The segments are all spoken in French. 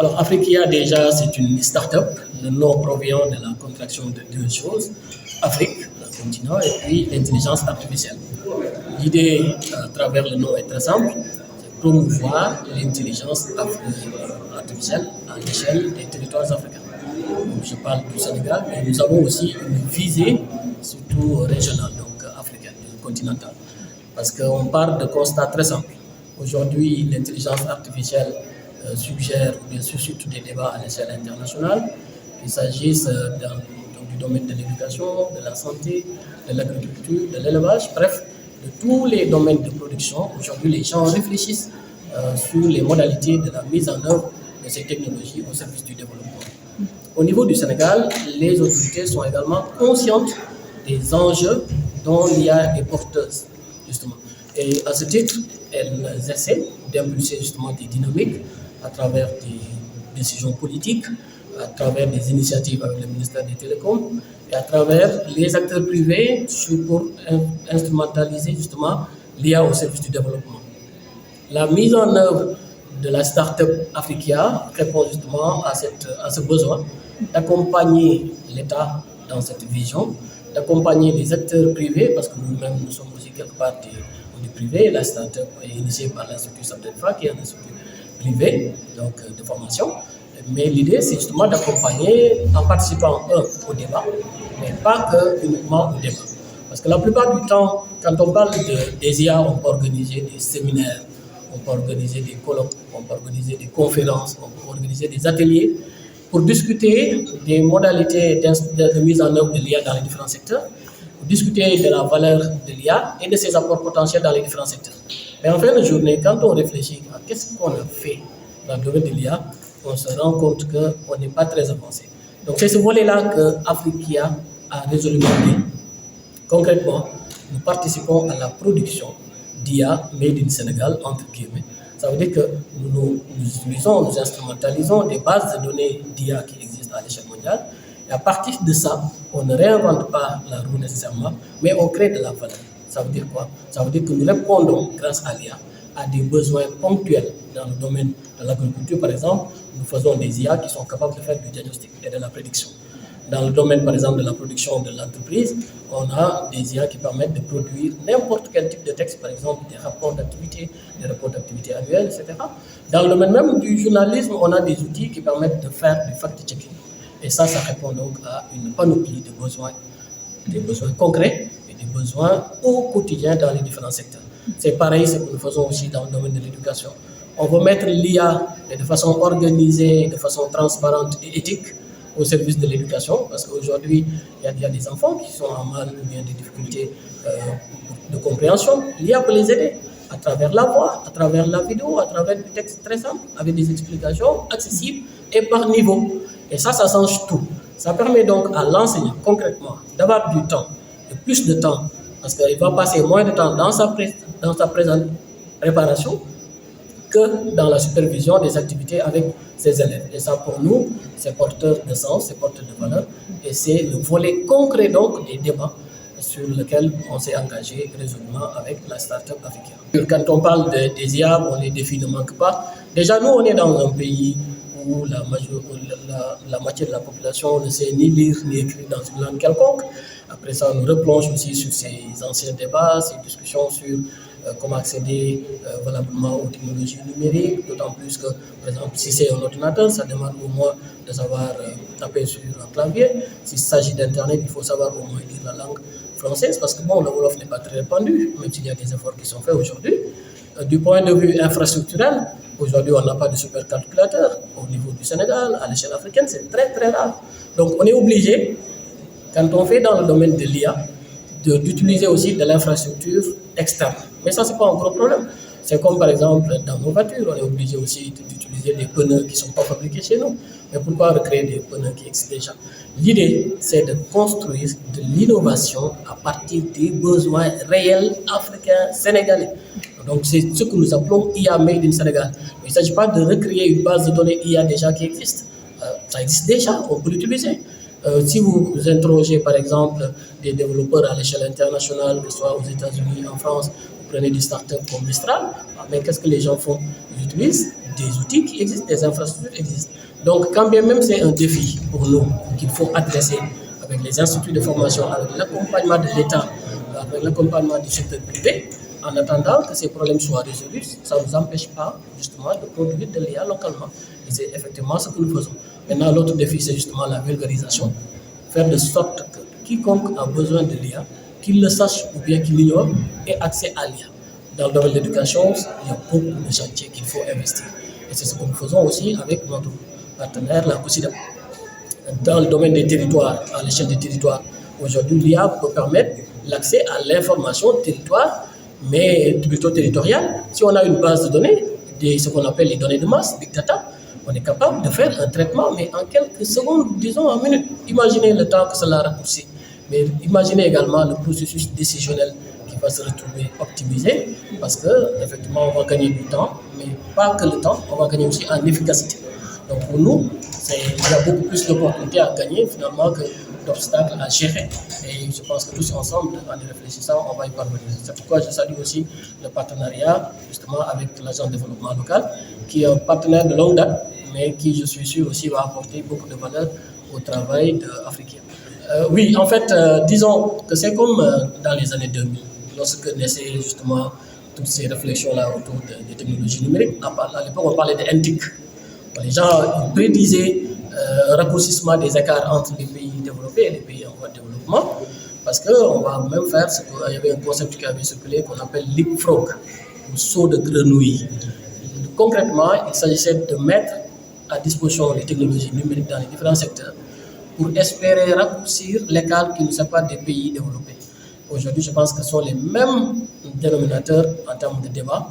Alors, Afriquia, déjà, c'est une start-up. Le nom provient de la contraction de deux choses. Afrique, le continent, et puis l'intelligence artificielle. L'idée, à travers le nom, est très simple. C'est promouvoir l'intelligence artificielle à l'échelle des territoires africains. Donc, je parle du Sénégal, mais nous avons aussi une visée, surtout régionale, donc africaine, continentale. Parce qu'on part de constats très simples. Aujourd'hui, l'intelligence artificielle suggère ou bien suscite des débats à l'échelle internationale, qu'il s'agisse du domaine de l'éducation, de la santé, de l'agriculture, de l'élevage, bref, de tous les domaines de production. Aujourd'hui, les gens réfléchissent sur les modalités de la mise en œuvre de ces technologies au service du développement. Au niveau du Sénégal, les autorités sont également conscientes des enjeux dont l'IA est porteuse, justement. Et à ce titre, elles essaient d'impulser justement des dynamiques à travers des décisions politiques, à travers des initiatives avec le ministère des Télécoms et à travers les acteurs privés pour instrumentaliser justement l'IA au service du développement. La mise en œuvre de la start-up Afriquia répond justement à ce besoin d'accompagner l'État dans cette vision, d'accompagner les acteurs privés, parce que nous-mêmes, nous sommes aussi quelque part du privé. La start-up est initiée par l'Institut Sabdelfa, qui est un institut privé donc, de formation. Mais l'idée, c'est justement d'accompagner en participant, au débat, mais pas que uniquement au débat. Parce que la plupart du temps, quand on parle des IA, on peut organiser des séminaires, on peut organiser des colloques, on peut organiser des conférences, on peut organiser des ateliers pour discuter des modalités de mise en œuvre de l'IA dans les différents secteurs, pour discuter de la valeur de l'IA et de ses apports potentiels dans les différents secteurs. Mais en fin de journée, quand on réfléchit à qu'est-ce qu'on a fait dans le domaine de l'IA, on se rend compte qu'on n'est pas très avancé. Donc c'est ce volet-là que Afriquia a résolument dit. Concrètement, nous participons à la production d'IA made in Sénégal, entre guillemets. Ça veut dire que nous utilisons, nous instrumentalisons des bases de données d'IA qui existent à l'échelle mondiale. Et à partir de ça, on ne réinvente pas la roue nécessairement, mais on crée de la valeur. Ça veut dire quoi? Ça veut dire que nous répondons, grâce à l'IA, à des besoins ponctuels dans le domaine de l'agriculture, par exemple. Nous faisons des IA qui sont capables de faire du diagnostic et de la prédiction. Dans le domaine, par exemple, de la production de l'entreprise, on a des IA qui permettent de produire n'importe quel type de texte, par exemple des rapports d'activité, des rapports d'activité annuels, etc. Dans le domaine même du journalisme, on a des outils qui permettent de faire du fact-checking. Et ça répond donc à une panoplie de besoins, des besoins concrets et des besoins au quotidien dans les différents secteurs. C'est pareil, ce que nous faisons aussi dans le domaine de l'éducation. On veut mettre l'IA de façon organisée, de façon transparente et éthique au service de l'éducation, parce qu'aujourd'hui, il y a des enfants qui sont en mal ou bien des difficultés de compréhension. L'IA peut les aider à travers la voix, à travers la vidéo, à travers des textes très simples, avec des explications accessibles et par niveau. Et ça change tout. Ça permet donc à l'enseignant, concrètement, d'avoir du temps, et plus de temps, parce qu'il va passer moins de temps dans sa préparation que dans la supervision des activités avec ses élèves. Et ça, pour nous, c'est porteur de sens, c'est porteur de valeur, et c'est le volet concret donc des débats sur lequel on s'est engagé résolument avec la start-up Afriquia. Quand on parle des IA, les défis ne manquent pas. Déjà, nous, on est dans un pays où la moitié de la population ne sait ni lire ni écrire dans une langue quelconque. Après ça, on nous replonge aussi sur ces anciens débats, ces discussions sur comment accéder valablement aux technologies numériques, d'autant plus que, par exemple, si c'est un ordinateur, ça demande au moins de savoir taper sur un clavier. S'il s'agit d'Internet, il faut savoir au moins lire la langue française, parce que bon, le Wolof n'est pas très répandu, même s'il y a des efforts qui sont faits aujourd'hui. Du point de vue infrastructurel, aujourd'hui, on n'a pas de supercalculateur au niveau du Sénégal, à l'échelle africaine, c'est très très rare. Donc on est obligé, quand on fait dans le domaine de l'IA, d'utiliser aussi de l'infrastructure externe. Mais ça, ce n'est pas un gros problème. C'est comme par exemple dans nos voitures, on est obligé aussi d'utiliser des pneus qui ne sont pas fabriqués chez nous. Mais pourquoi recréer des pneus qui existent déjà? L'idée, c'est de construire de l'innovation à partir des besoins réels africains, sénégalais. Donc c'est ce que nous appelons IA Made in Sénégal. Il ne s'agit pas de recréer une base de données IA déjà qui existe. Ça existe déjà, on peut l'utiliser. Si vous interrogez par exemple des développeurs à l'échelle internationale, que ce soit aux États-Unis, en France, vous prenez des startups comme Mistral, mais qu'est-ce que les gens font? Ils utilisent des outils qui existent, des infrastructures existent. Donc, quand bien même c'est un défi pour nous qu'il faut adresser avec les instituts de formation, avec l'accompagnement de l'État, avec l'accompagnement du secteur privé, en attendant que ces problèmes soient résolus, ça ne nous empêche pas justement de produire de l'IA localement. Et c'est effectivement ce que nous faisons. Maintenant, l'autre défi, c'est justement la vulgarisation, faire de sorte que quiconque a besoin de l'IA, qu'il le sache ou bien qu'il l'ignore, ait accès à l'IA. Dans le domaine de l'éducation, il y a beaucoup de chantiers qu'il faut investir. Et c'est ce que nous faisons aussi avec notre partenaire, la COSIDEP. Dans le domaine des territoires, à l'échelle des territoires, aujourd'hui, l'IA peut permettre l'accès à l'information territoire, mais plutôt territoriale. Si on a une base de données, ce qu'on appelle les données de masse, Big Data, on est capable de faire un traitement, mais en quelques secondes, disons en minutes. Imaginez le temps que cela raccourcit. Mais imaginez également le processus décisionnel qui va se retrouver optimisé, parce qu'effectivement, on va gagner du temps, mais pas que le temps, on va gagner aussi en efficacité. Donc pour nous, il y a beaucoup plus d'opportunités à gagner finalement que d'obstacles à gérer. Et je pense que tous ensemble, en y réfléchissant, on va y parvenir. C'est pourquoi je salue aussi le partenariat justement avec l'Agence de développement local, qui est un partenaire de longue date, mais qui, je suis sûr, aussi va apporter beaucoup de valeur au travail africain. Oui, en fait, disons que c'est comme dans les années 2000, lorsque naissaient justement toutes ces réflexions-là autour des technologies numériques. À l'époque, on parlait de NTIC. Les gens prédisaient un raccourcissement des écarts entre les pays développés et les pays en voie de développement, parce qu'on va même faire il y avait un concept qui avait circulé qu'on appelle leapfrog, ou saut de grenouille. Concrètement, il s'agissait de mettre à disposition les technologies numériques dans les différents secteurs pour espérer raccourcir l'écart qui nous sépare des pays développés. Aujourd'hui, je pense que ce sont les mêmes dénominateurs en termes de débat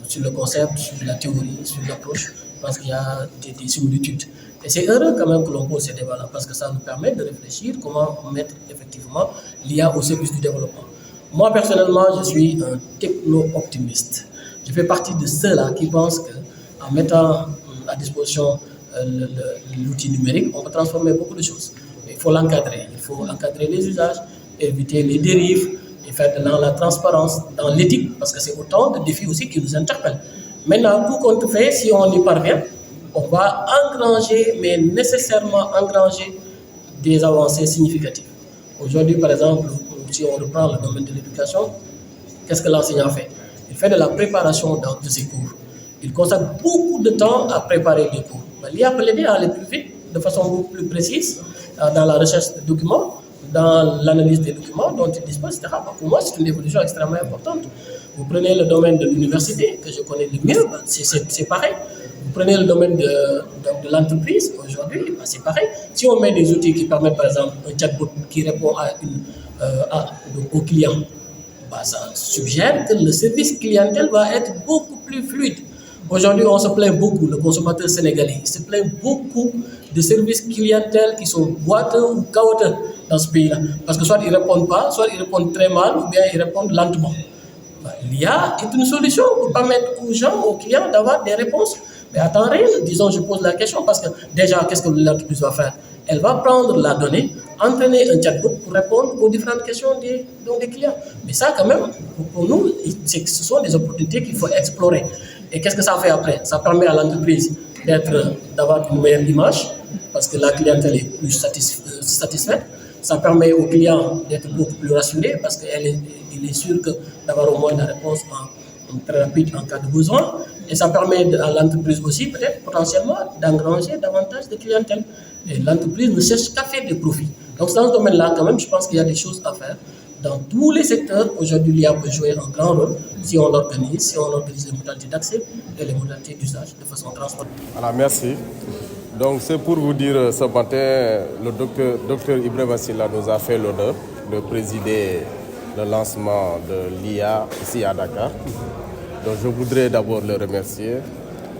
sur le concept, sur la théorie, sur l'approche. Je pense qu'il y a des similitudes. Et c'est heureux quand même que l'on pose ces débats-là, parce que ça nous permet de réfléchir comment mettre effectivement l'IA au service du développement. Moi, personnellement, je suis un techno-optimiste. Je fais partie de ceux-là qui pensent qu'en mettant à disposition l'outil numérique, on peut transformer beaucoup de choses. Mais il faut l'encadrer. Il faut encadrer les usages, éviter les dérives et faire de la transparence dans l'éthique, parce que c'est autant de défis aussi qui nous interpellent. Maintenant, tout compte fait, si on y parvient, on va engranger, mais nécessairement engranger des avancées significatives. Aujourd'hui, par exemple, si on reprend le domaine de l'éducation, qu'est-ce que l'enseignant fait? Il fait de la préparation de ses cours. Il consacre beaucoup de temps à préparer les cours. L'IA peut l'aider à aller plus vite, de façon beaucoup plus précise, dans la recherche de documents, dans l'analyse des documents dont il dispose, etc. Pour moi, c'est une évolution extrêmement importante. Vous prenez le domaine de l'université, que je connais le mieux, c'est pareil. Vous prenez le domaine de l'entreprise, aujourd'hui, c'est pareil. Si on met des outils qui permettent, par exemple, un chatbot qui répond au client, ça suggère que le service clientèle va être beaucoup plus fluide. Aujourd'hui, on se plaint beaucoup, le consommateur sénégalais, il se plaint beaucoup de services clientèle qui sont boiteux ou chaotiques dans ce pays-là. Parce que soit ils ne répondent pas, soit ils répondent très mal, ou bien ils répondent lentement. L'IA est une solution pour permettre aux gens, aux clients, d'avoir des réponses. Mais à temps réel, disons, je pose la question, parce que déjà, qu'est-ce que l'entreprise va faire? Elle va prendre la donnée, entraîner un chatbot pour répondre aux différentes questions des clients. Mais ça, quand même, pour nous, ce sont des opportunités qu'il faut explorer. Et qu'est-ce que ça fait après? Ça permet à l'entreprise d'avoir une meilleure image, parce que la clientèle est plus satisfaite. Ça permet aux clients d'être beaucoup plus rassurés, parce qu'il est sûr d'avoir au moins la réponse très rapide en cas de besoin. Et ça permet à l'entreprise aussi, peut-être potentiellement, d'engranger davantage de clientèle. Et l'entreprise ne cherche qu'à faire des profits. Donc dans ce domaine-là, quand même, je pense qu'il y a des choses à faire. Dans tous les secteurs, aujourd'hui, l'IA peut jouer un grand rôle si on l'organise, les modalités d'accès et les modalités d'usage de façon transparente. Voilà, merci. Donc c'est pour vous dire, ce matin, le docteur Ibrahima Silla nous a fait l'honneur de présider le lancement de l'IA ici à Dakar. Donc je voudrais d'abord le remercier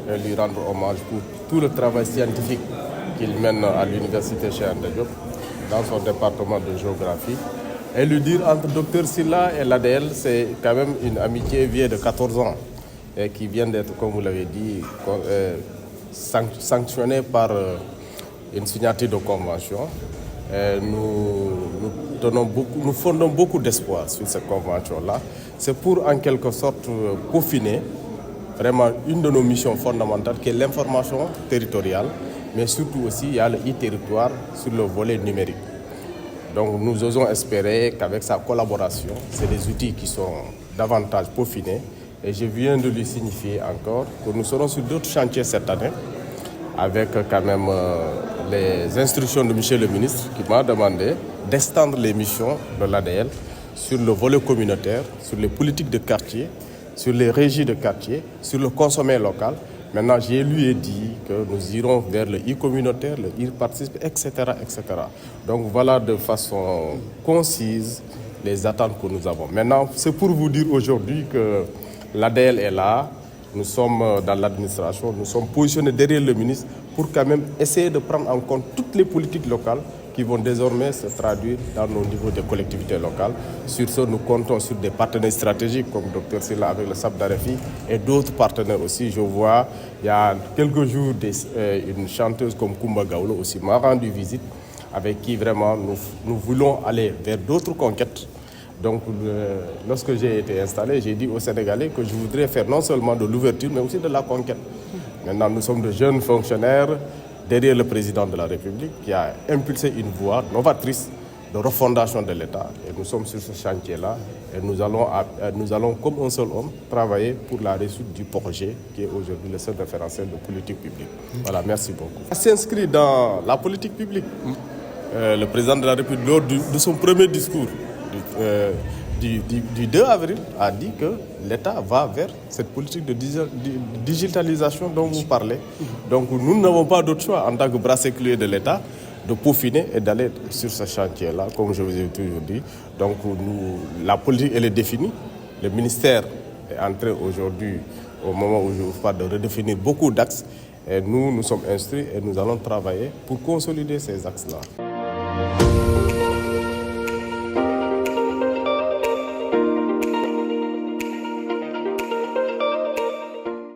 et lui rendre hommage pour tout le travail scientifique qu'il mène à l'université Cheikh Anta Diop dans son département de géographie. Et lui dire, entre docteur Silla et l'ADL, c'est quand même une amitié vieille de 14 ans et qui vient d'être, comme vous l'avez dit, sanctionnée par une signature de convention. Et nous fondons beaucoup d'espoir sur cette convention-là. C'est pour, en quelque sorte, peaufiner vraiment une de nos missions fondamentales qui est l'information territoriale, mais surtout aussi il y a le e-territoire sur le volet numérique. Donc nous osons espérer qu'avec sa collaboration, c'est des outils qui sont davantage peaufinés et je viens de lui signifier encore que nous serons sur d'autres chantiers cette année avec quand même les instructions de M. le ministre qui m'a demandé d'extendre les missions de l'ADL sur le volet communautaire, sur les politiques de quartier, sur les régies de quartier, sur le consommé local. Maintenant, je lui ai dit que nous irons vers le e-communautaire, le e-participe, etc., etc. Donc voilà de façon concise les attentes que nous avons. Maintenant, c'est pour vous dire aujourd'hui que l'ADL est là, nous sommes dans l'administration, nous sommes positionnés derrière le ministre pour quand même essayer de prendre en compte toutes les politiques locales qui vont désormais se traduire dans nos niveaux de collectivités locales. Sur ce, nous comptons sur des partenaires stratégiques comme Dr Sylla avec le SAP d'Arefi et d'autres partenaires aussi. Je vois, il y a quelques jours, une chanteuse comme Kumba Gawlo aussi m'a rendu visite, avec qui vraiment nous voulons aller vers d'autres conquêtes. Donc, lorsque j'ai été installé, j'ai dit aux Sénégalais que je voudrais faire non seulement de l'ouverture, mais aussi de la conquête. Maintenant, nous sommes de jeunes fonctionnaires derrière le président de la République qui a impulsé une voie novatrice de refondation de l'État. Et nous sommes sur ce chantier-là et nous allons, comme un seul homme, travailler pour la réussite du projet qui est aujourd'hui le seul référentiel de politique publique. Voilà, merci beaucoup. Ça s'inscrit dans la politique publique. Le président de la République, lors de son premier discours, du 2 avril, a dit que l'État va vers cette politique de digitalisation dont vous parlez. Donc nous n'avons pas d'autre choix en tant que bras séculier de l'État de peaufiner et d'aller sur ce chantier-là, comme je vous ai toujours dit. Donc la politique, elle est définie. Le ministère est en train aujourd'hui, au moment où je vous parle, de redéfinir beaucoup d'axes. Et nous sommes instruits et nous allons travailler pour consolider ces axes-là.